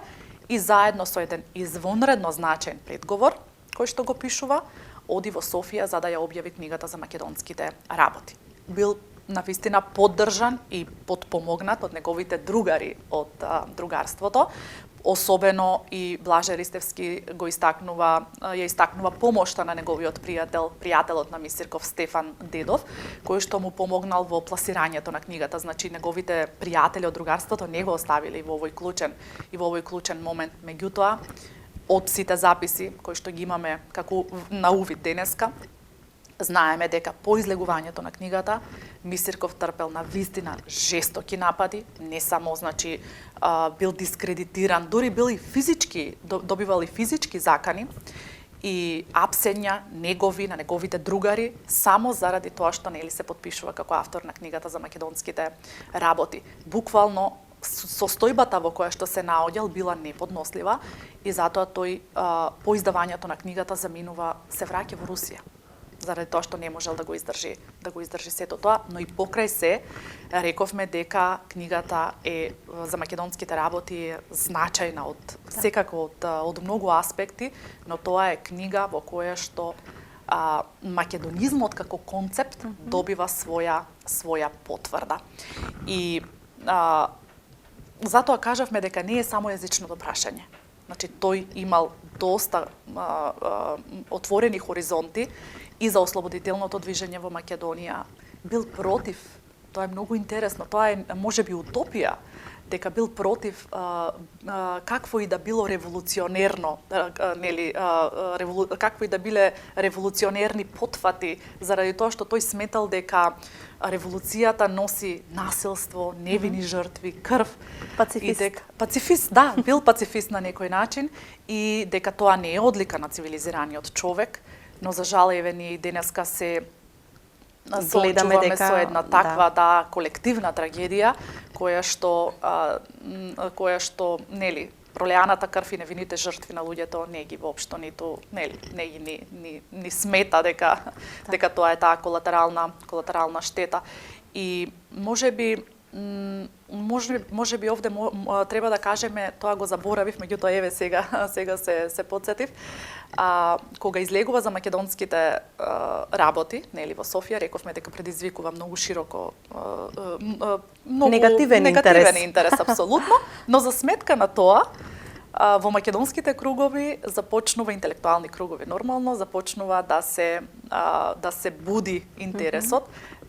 и заедно со еден извонредно значаен предговор, кој што го пишува, оди во Софија за да ја објави книгата за македонските работи. Бил навистина поддржан и подпомогнат од неговите другари од другарството. Особено и Блаже Ристевски ја истакнува помошта на неговиот пријателот на Мисирков Стефан Дедов, кој што му помогнал во пласирањето на книгата. Значи неговите пријатели од другарството не го оставиле во овој клучен момент. Меѓутоа, од сите записи кои што ги имаме како на увид денеска, знаеме дека по излегувањето на книгата Мисирков трпел на вистина жестоки напади, не само значи бил дискредитиран, дури бил и физички, добивал и физички закани и апсења негови на неговите другари само заради тоа што нели се подпишува како автор на книгата за македонските работи. Буквално состојбата во која што се наоѓал била неподнослива и затоа тој по издавањето на книгата заминува, се враќа во Русија. заради тоа што не можел да го издржи сето тоа, но и покрај се рековме дека книгата е за македонските работи значајна секако од многу аспекти, но тоа е книга во која што македонизмот како концепт добива своја потврда. И затоа кажавме дека не е само јазичното прашање. Значи, тој имал доста отворени хоризонти и за ослободителното движење во Македонија. Бил против, тоа е многу интересно, тоа е можеби утопија, дека бил против какво и да било револуционерно, какво и да биле револуционерни потфати, заради тоа што тој сметал дека револуцијата носи насилство, невини жртви, крв. Пацифист. Пацифист, да, бил пацифист на некој начин и дека тоа не е одлика на цивилизираниот човек, но за жал еве ние и денеска се соочуваме со една таква колективна трагедија која што нели пролеаната крв и невините жртви на луѓето не ги воопшто ниту ни смета дека тоа е таа колатерална штета. И можеби овде треба да кажеме, тоа го заборавив, меѓутоа еве сега се потсетив, кога излегува за македонските работи, нели во Софија, рековме дека предизвикува многу широко негативен интерес апсолутно, но за сметка на тоа во македонските кругови започнува интелектуални кругови нормално започнува да се буди интересот,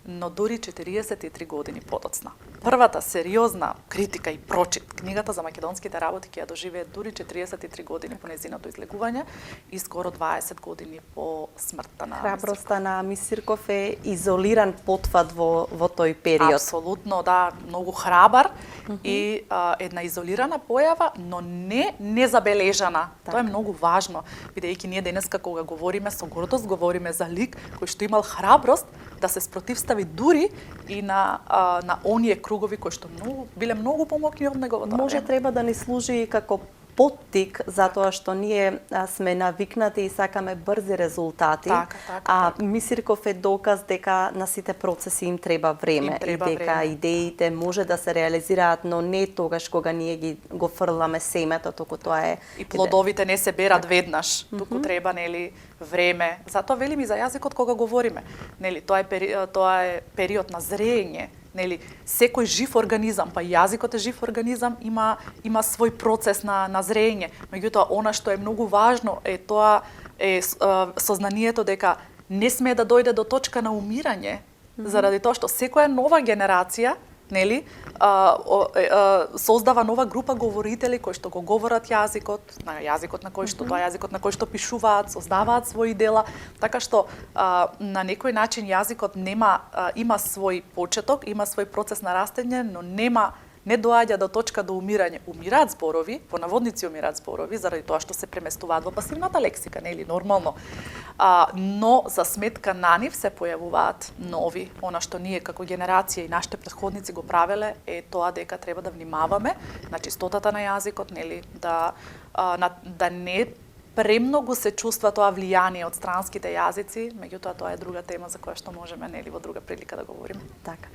но дури 43 години подоцна. Првата сериозна критика и прочит книгата за македонските работи ќе ја доживее дури 43 години по нејзиното излегување и скоро 20 години по смртта на Храброста на Мисирков е изолиран потфат во тој период. Апсолутно, да, многу храбар и една изолирана појава, но не незабележана. Тоа е многу важно, бидејќи ние денеска кога говориме со гордост говориме за лик кој што имал храброст да се спротивстави дури и на оние кругови кои што биле многу помоќни од неговото време. Може треба да ни служи како поттик, затоа што ние сме навикнати и сакаме брзи резултати. Мисирков е доказ дека на сите процеси им треба време и дека идеите може да се реализираат, но не тогаш кога ние го фрламе семето, туку тоа е и плодовите не се берат веднаш, туку треба нели време. Затоа велим и за јазикот кога говориме. Нели тоа е период на зрење. Нели секој жив организам, па јазикот е жив организам, има свој процес на зрење. Меѓутоа она што е многу важно е тоа е сознанието дека не сме да дојде до точка на умирање, заради тоа што секоја нова генерација нели создава нова група говорители кои што го говорат јазикот на кој што тоа јазикот на кој што пишуваат, создаваат своји дела, така што на некој начин јазикот има свој почеток, има свој процес на растење, но не доаѓа до точка до умирање. Умираат зборови, по наводници умираат зборови, заради тоа што се преместуваат во пасивната лексика, нели нормално. Но за сметка на нив се појавуваат нови. Она што ние како генерација и нашите претходници го правеле е тоа дека треба да внимаваме на чистотата на јазикот, нели да не премногу се чувства тоа влијание од странските јазици, меѓутоа тоа е друга тема за која што можеме нели во друга прилика да говориме. Така.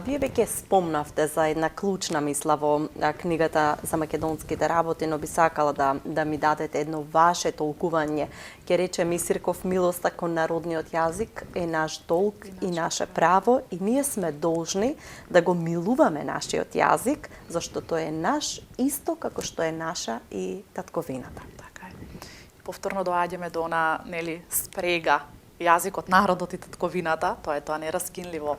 Вие веќе спомнавте за една клучна мисла во книгата за македонските работи, но би сакала да ми дадете едно ваше толкување. Ке рече Мисирков, милоста кон народниот јазик е наш долг и наше право и ние сме должни да го милуваме нашиот јазик, зашто тој е наш исто како што е наша и татковината. Повторно доаѓаме до она нели спрега јазикот, народот и татковината, тоа е тоа нераскинливо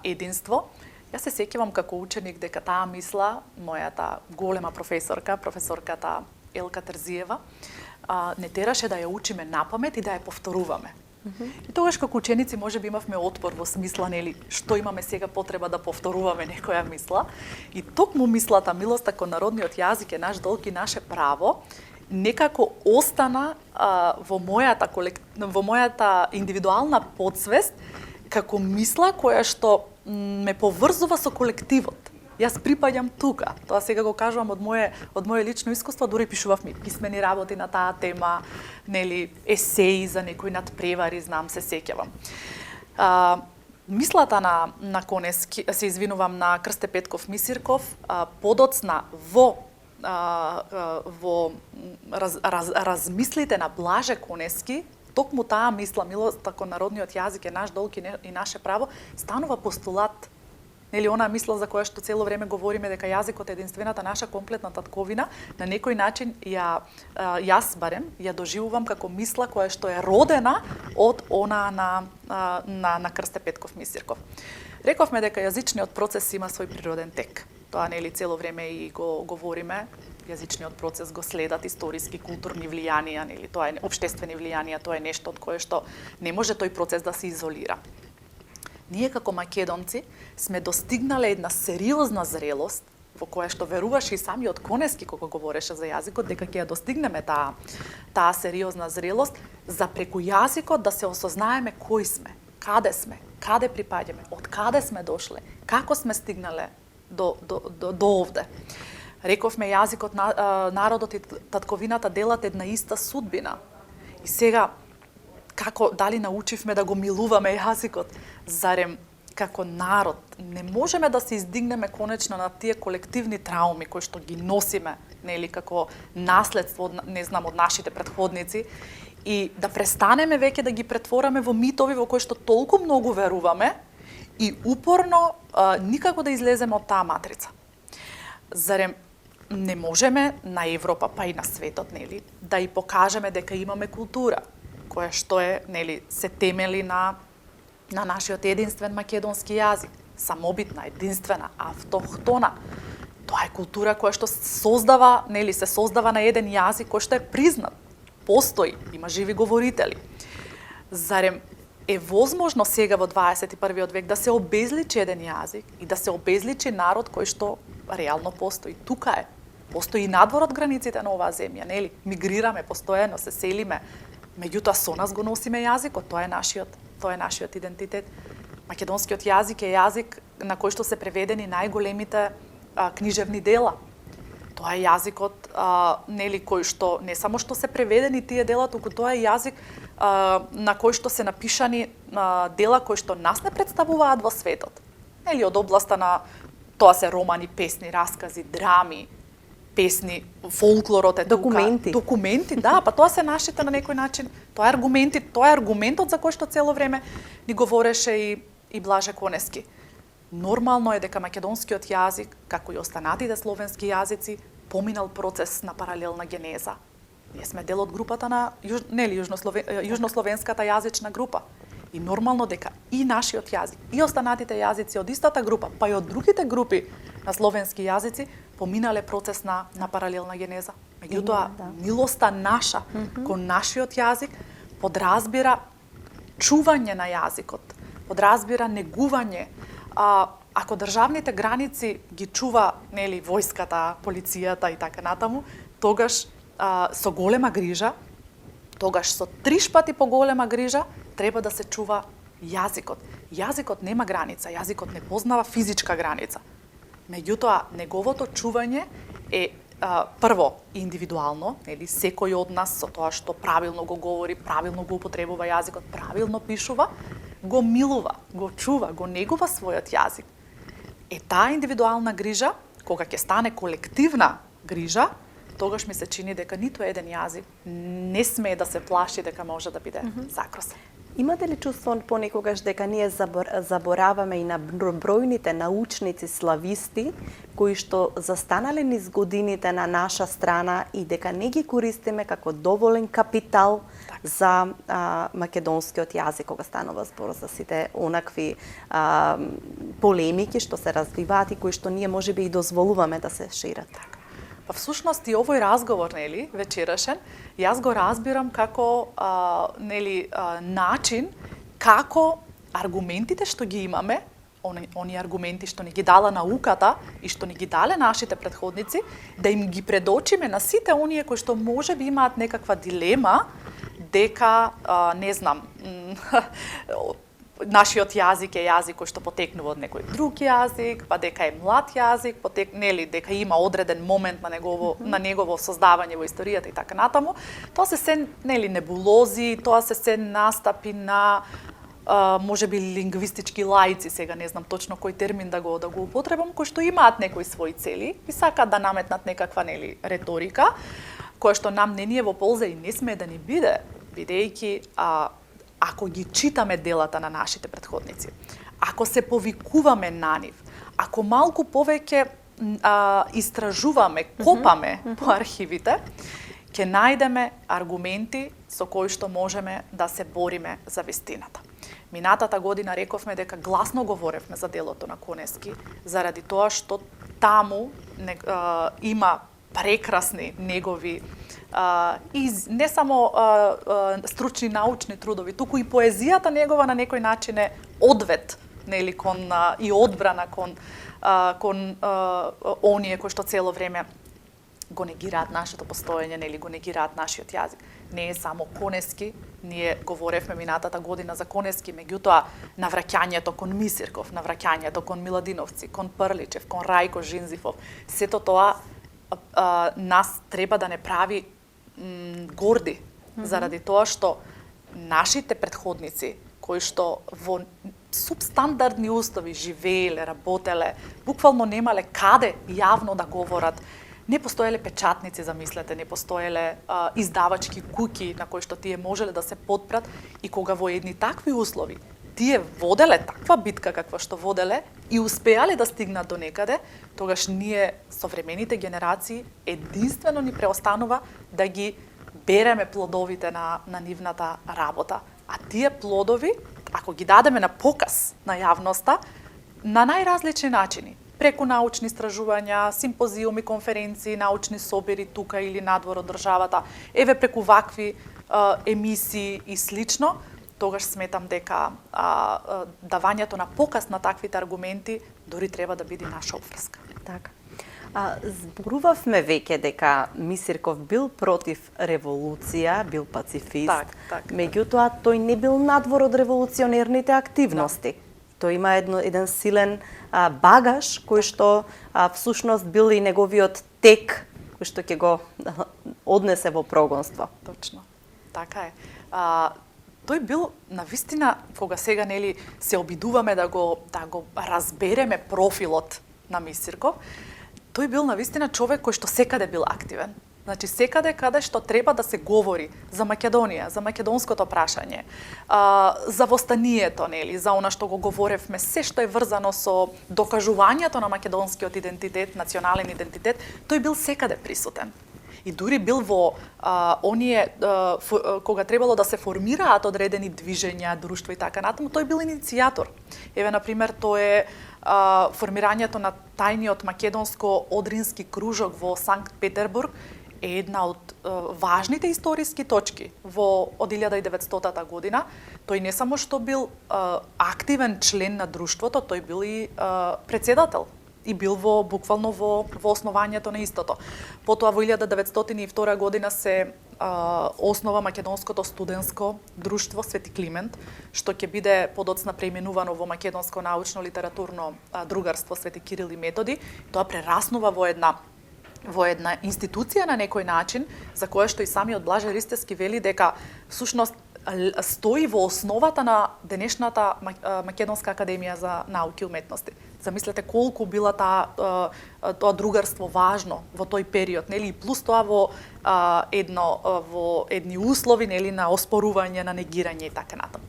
единство. Јас се сеќавам како ученик дека таа мисла, мојата голема професорката Елка Терзиева, не тераше да ја учиме напамет и да ја повторуваме. И тогаш како ученици можеби имавме отпор во смисла нели што имаме сега потреба да повторуваме некоја мисла, и токму мислата милоста кон народниот јазик е наш долг и наше право некако остана во мојата индивидуална подсвест како мисла која што ме поврзува со колективот. Јас припаѓам тука. Тоа сега го кажувам од мое лично искуство, дури пишував ми писмени работи на таа тема, нели, есеи за некои надпревари, знам, се сеќавам. Мислата на Конески, се извинувам, на Крсте Петков Мисирков, подоцна во размислите на Блаже Конески, токму таа мисла, милоста кон народниот јазик е наш долг и наше право, станува постулат. Нели, она мисла за која што цело време говориме дека јазикот е единствената наша комплетна татковина, на некој начин јас барем ја доживувам како мисла која што е родена од она на Крсте Петков Мисирков. Рековме дека јазичниот процес има свој природен тек. Тоа нели цело време и го говориме. Јазичниот процес го следат историски, културни влијанија, нели, тоа е општествени влијанија, тоа е нешто од кое што не може тој процес да се изолира. Ние како македонци сме достигнале една сериозна зрелост, во која што веруваше и самиот Конески кога говореше за јазикот, дека ќе ја достигнеме таа сериозна зрелост, за преку јазикот да се осознаеме кои сме, каде припаѓаме, од каде сме дошле, како сме стигнале до овде. Рековме јазикот, народот и татковината делат една иста судбина. И сега, дали научивме да го милуваме јазикот? Зарем како народ не можеме да се издигнеме конечно на тие колективни трауми кои што ги носиме, нели, како наследство, не знам, од нашите претходници, и да престанеме веќе да ги претвораме во митови во кои што толку многу веруваме и упорно никако да излеземе од таа матрица. Зарем не можеме на Европа, па и на светот, нели, да и покажеме дека имаме култура која што е, нели, се темели на нашиот единствен македонски јазик, самобитна, единствена, автохтона. Тоа е култура која што создава, нели, се создава на еден јазик кој што е признат, постои, има живи говорители. Зарем е возможно сега во 21. век да се обезличи еден јазик и да се обезличи народ кој што реално постои? Тука е. Постои и надвор од границите на оваа земја, нели? Мигрираме постојано, се селиме. Меѓутоа со нас го носиме јазикот, тоа е нашиот идентитет. Македонскиот јазик е јазик на кој што се преведени најголемите книжевни дела. Тоа е јазикот, нели, кој што не само што се преведени тие дела, туку тоа е јазик на кој што се напишани дела кои што нас не представуваат во светот. Нели, од областа на тоа се романи, песни, раскази, драми, песни, фолклорот е документи. Документи, да, па тоа се нашите на некој начин. Тоа е аргументот за кој што цело време ни говореше и Блаже Конески. Нормално е дека македонскиот јазик, како и останатите словенски јазици, поминал процес на паралелна генеза. Ние сме дел од групата на јужнословенската јазична група. И нормално дека и нашиот јазик, и останатите јазици од истата група, па и од другите групи на словенски јазици, поминале процес на паралелна генеза. Меѓутоа, милоста наша кон нашиот јазик подразбира чување на јазикот, подразбира негување. Ако државните граници ги чува, нели, војската, полицијата и така натаму, тогаш со голема грижа, тогаш со 3 пати поголема грижа треба да се чува јазикот. Јазикот нема граница, јазикот не познава физичка граница. Меѓутоа, неговото чување е прво индивидуално, нели, секој од нас со тоа што правилно го говори, правилно го употребува јазикот, правилно пишува, го милува, го чува, го негува својот јазик. Таа индивидуална грижа, кога ќе стане колективна грижа, тогаш ми се чини дека ниту еден јазик не смее да се плаши дека може да биде закросен. Имате ли чувство понекогаш дека ние забораваме и на бројните научници слависти кои што застанале низ годините на наша страна и дека не ги користиме како доволен капитал за македонскиот јазик, кога станува збор за сите онакви полемики што се развиваат и кои што ние можеби и дозволуваме да се шират? Па всушност и овој разговор, нели, вечерашен, јас го разбирам како начин како аргументите што ги имаме, оние аргументи што ни ги дала науката и што ни ги дале нашите претходници, да им ги предочиме на сите оние кои што можеби имаат некаква дилема дека, не знам, нашиот јазик е јазик кој што потекнува од некој друг јазик, па дека е млад јазик, нели дека има одреден момент на негово создавање во историјата и така натаму. Тоа се нели небулози, тоа се настапи на можеби лингвистички лаици, сега не знам точно кој термин да го употребам, кои што имаат некои свои цели и сакаат да наметнат некаква нели реторика, која што нам не ни е во полза и не смее да ни биде, бидејќи ако ги читаме делата на нашите претходници, ако се повикуваме на нив, ако малку повеќе истражуваме, копаме по архивите, ќе најдеме аргументи со кои што можеме да се бориме за вистината. Минатата година рековме дека гласно говоревме за делото на Конески, заради тоа што таму има прекрасни негови и не само стручни научни трудови, туку и поезијата негова на некој начин е одвет, нели, и одбрана кон оние кои што цело време го негираат нашето постоење, нели го негираат нашиот јазик. Не е само Конески, ние говоревме минатата година за Конески, меѓутоа навраќањето кон Мисирков, навраќањето кон Миладиновци, кон Прличев, кон Рајко Жизнзифов, сето тоа нас треба да не прави горди, заради тоа што нашите претходници, кои што во субстандардни услови живееле, работеле, буквално немале каде јавно да говорат, не постоеле печатници, замислете, не постоеле издавачки куќи на кои што тие можеле да се подпрат и кога во едни такви услови тие воделе таква битка каква што воделе и успеале да стигнат до некаде, тогаш ние, современите генерации, единствено ни преостанува да ги береме плодовите на нивната работа. А тие плодови, ако ги дадеме на показ на јавноста, на најразлични начини, преку научни истражувања, симпозиуми, конференции, научни собери тука или надвор од државата, еве преку вакви емисии и слично, тогаш сметам дека давањето на показ на таквите аргументи дори треба да биде наша обврска. Така. Зборувавме веќе дека Мисирков бил против револуција, бил пацифист, меѓутоа тој не бил надвор од револуционерните активности. Тој има еден силен багаж кој што всушност бил и неговиот тек кој што ќе го однесе во прогонство. Точно. Така е. Тој бил навистина, кога сега нели се обидуваме да го разбереме профилот на Мисирков, тој бил навистина човек кој што секаде бил активен. Значи секаде каде што треба да се говори за Македонија, за македонското прашање, за востанието, нели, за она што го говоревме, се што е врзано со докажувањето на македонскиот идентитет, национален идентитет, тој бил секаде присутен. И дури бил во кога требало да се формираат одредени движења, друштва и така натаму, тој бил иницијатор. Еве, например, тој е формирањето на тајниот македонско-одрински кружок во Санкт Петербург е една од важните историски точки од 1900 година. Тој не само што бил активен член на друштвото, тој бил и председател и бил буквално во основањето на истото. Потоа во 1902 година се основа Македонското студентско друштво Свети Климент, што ќе биде подоцна преименувано во Македонско научно-литературно другарство Свети Кирил и Методи. Тоа прераснува во една институција на некој начин, за која што и самиот Блаже Ристевски вели дека всушност стои во основата на денешната Македонска академија за науки и уметности. Замислете колку била тоа другарство важно во тој период, нели, и плюс тоа во едни услови, нели, на оспорување, на негирање и така натаму.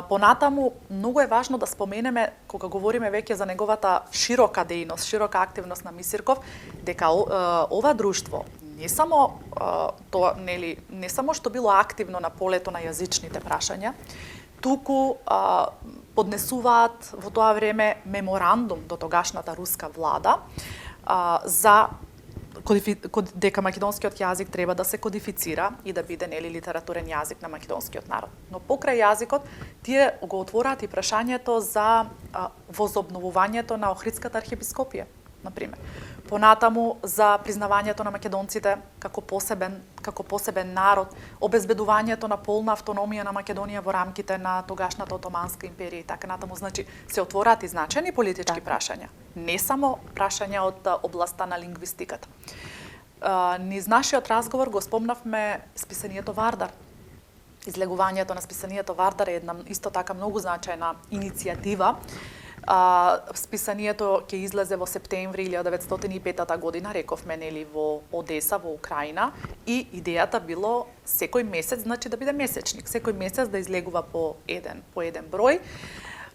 Понатаму, многу е важно да споменеме, кога говориме веќе за неговата широка дејност, широка активност на Мисирков, дека ова друштво не само не само што било активно на полето на јазичните прашања, туку поднесуваат во тоа време меморандум до тогашната руска влада за дека македонскиот јазик треба да се кодифицира и да биде нели литературен јазик на македонскиот народ. Но покрај јазикот тие го отвораат и прашањето за возобновувањето на Охридската архиепископија. например. Понатаму за признавањето на македонците како посебен народ, обезбедувањето на полна автономија на Македонија во рамките на тогашната Отоманска империја и така натаму. Значи, се отвораат и значајни политички прашања, не само прашања од областа на лингвистиката. Низ нашиот разговор го спомнавме списанието Вардар. Излегувањето на списанието Вардар е една исто така многу значајна иницијатива. Списанието ќе излезе во септември 1905 година, рековме, нели, во Одеса, во Украина, и идејата било секој месец, значи да биде месечник, секој месец да излегува по еден број.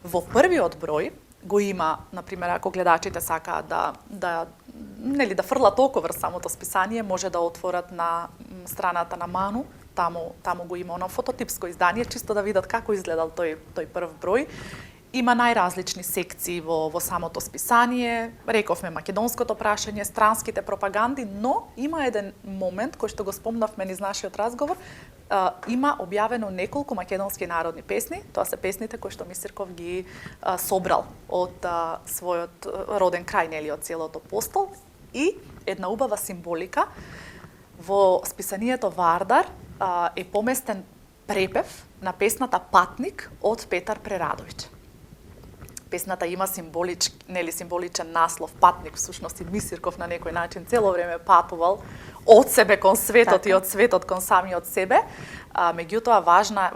Во првиот број го има, например, ако гледачите сакаат да фрлат око врз самото списание, може да отворат на страната на Ману, таму го има оно фототипско издание, чисто да видат како изгледал тој прв број. Има најразлични секции во самото списание, рековме македонското прашање, странските пропаганди, но има еден момент кој што го спомнавме низ нашиот разговор, има објавено неколку македонски народни песни, тоа се песните кои што Мисирков ги собрал од својот роден крај, нели, од селото Апостол, и една убава символика во списанието Вардар е поместен препев на песната Патник од Петар Прерадовиќ. Песната има символичен наслов Патник, всушност и Мисирков на некој начин цело време патувал од себе кон светот и од светот кон самиот себе. Меѓутоа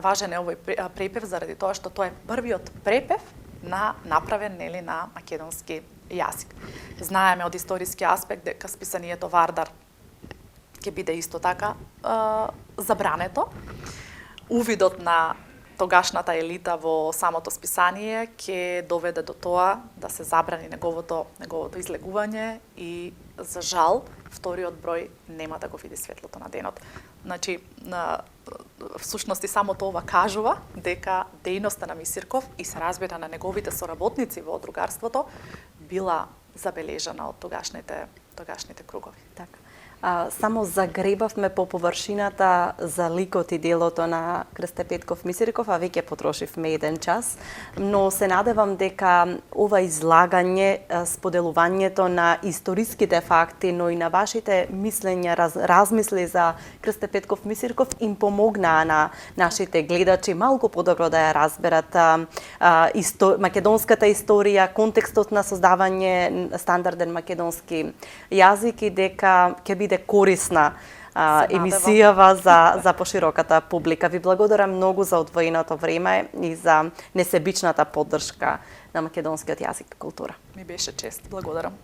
важен е овој препев заради тоа што тоа е првиот препев направен, нели, на македонски јазик. Знаеме од историски аспект дека списанието Вардар ќе биде исто така забрането. Увидот на тогашната елита во самото списание ќе доведе до тоа да се забрани неговото излегување и, за жал, вториот број нема да го види светлото на денот. Значи, всушност и самото ова кажува дека дејноста на Мисирков и се разбира на неговите соработници во другарството била забележана од тогашните кругови. Така. Само загребавме по површината за ликот и делото на Крсте Петков Мисирков, а веќе потрошивме 1 час, но се надевам дека ова излагање, споделувањето на историските факти, но и на вашите мислења, размисли за Крсте Петков Мисирков им помогнаа на нашите гледачи малку подобро да ја разберат македонската историја, контекстот на создавање стандарден македонски јазик и дека ќе биде корисна емисијава за пошироката публика. Ви благодарам многу за одвоеното време и за несебичната поддршка на македонскиот јазик и култура. Ми беше чест. Благодарам.